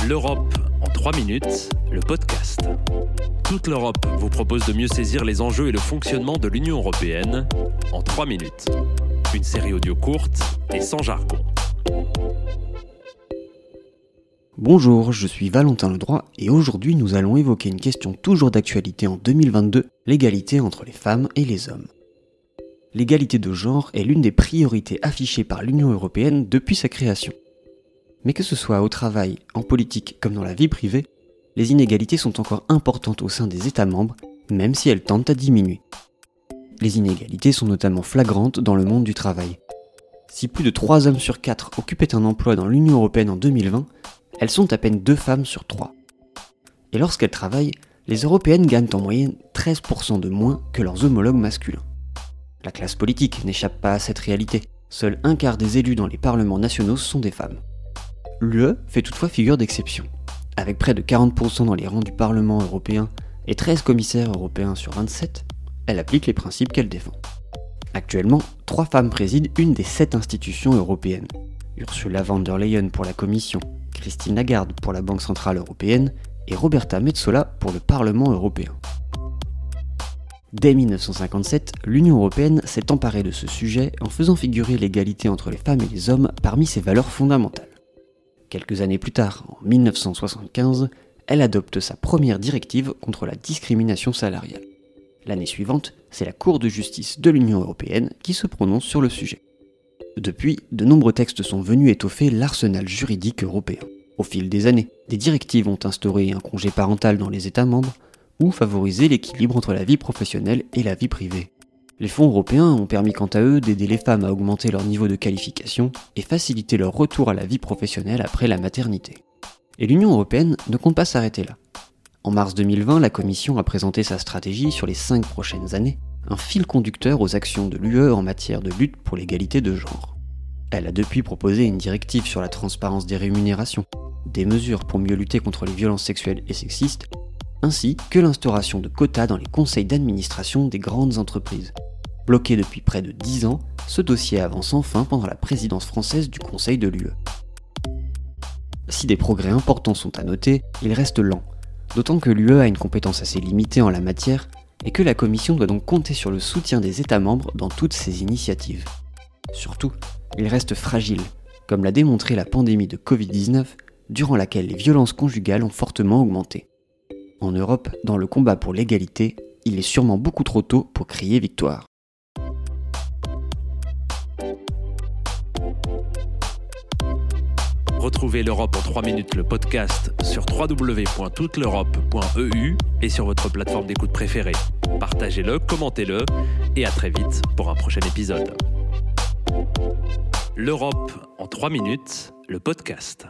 L'Europe en 3 minutes, le podcast. Toute l'Europe vous propose de mieux saisir les enjeux et le fonctionnement de l'Union européenne en 3 minutes. Une série audio courte et sans jargon. Bonjour, je suis Valentin Ledroit et aujourd'hui nous allons évoquer une question toujours d'actualité en 2022, l'égalité entre les femmes et les hommes. L'égalité de genre est l'une des priorités affichées par l'Union européenne depuis sa création. Mais que ce soit au travail, en politique comme dans la vie privée, les inégalités sont encore importantes au sein des États membres, même si elles tendent à diminuer. Les inégalités sont notamment flagrantes dans le monde du travail. Si plus de 3 hommes sur 4 occupaient un emploi dans l'Union européenne en 2020, elles sont à peine 2 femmes sur 3. Et lorsqu'elles travaillent, les Européennes gagnent en moyenne 13% de moins que leurs homologues masculins. La classe politique n'échappe pas à cette réalité. Seul un quart des élus dans les parlements nationaux sont des femmes. L'UE fait toutefois figure d'exception. Avec près de 40% dans les rangs du Parlement européen et 13 commissaires européens sur 27, elle applique les principes qu'elle défend. Actuellement, 3 femmes président une des 7 institutions européennes. Ursula von der Leyen pour la Commission, Christine Lagarde pour la Banque Centrale Européenne et Roberta Metsola pour le Parlement Européen. Dès 1957, l'Union européenne s'est emparée de ce sujet en faisant figurer l'égalité entre les femmes et les hommes parmi ses valeurs fondamentales. Quelques années plus tard, en 1975, elle adopte sa première directive contre la discrimination salariale. L'année suivante, c'est la Cour de justice de l'Union européenne qui se prononce sur le sujet. Depuis, de nombreux textes sont venus étoffer l'arsenal juridique européen. Au fil des années, des directives ont instauré un congé parental dans les États membres ou favorisé l'équilibre entre la vie professionnelle et la vie privée. Les fonds européens ont permis quant à eux d'aider les femmes à augmenter leur niveau de qualification et faciliter leur retour à la vie professionnelle après la maternité. Et l'Union européenne ne compte pas s'arrêter là. En mars 2020, la Commission a présenté sa stratégie sur les 5 prochaines années, un fil conducteur aux actions de l'UE en matière de lutte pour l'égalité de genre. Elle a depuis proposé une directive sur la transparence des rémunérations, des mesures pour mieux lutter contre les violences sexuelles et sexistes, ainsi que l'instauration de quotas dans les conseils d'administration des grandes entreprises. Bloqué depuis près de 10 ans, ce dossier avance enfin pendant la présidence française du Conseil de l'UE. Si des progrès importants sont à noter, ils restent lents, d'autant que l'UE a une compétence assez limitée en la matière et que la Commission doit donc compter sur le soutien des États membres dans toutes ces initiatives. Surtout, il reste fragile, comme l'a démontré la pandémie de Covid-19, durant laquelle les violences conjugales ont fortement augmenté. En Europe, dans le combat pour l'égalité, il est sûrement beaucoup trop tôt pour crier victoire. Retrouvez l'Europe en 3 minutes, le podcast, sur www.touteleurope.eu et sur votre plateforme d'écoute préférée. Partagez-le, commentez-le et à très vite pour un prochain épisode. L'Europe en 3 minutes, le podcast.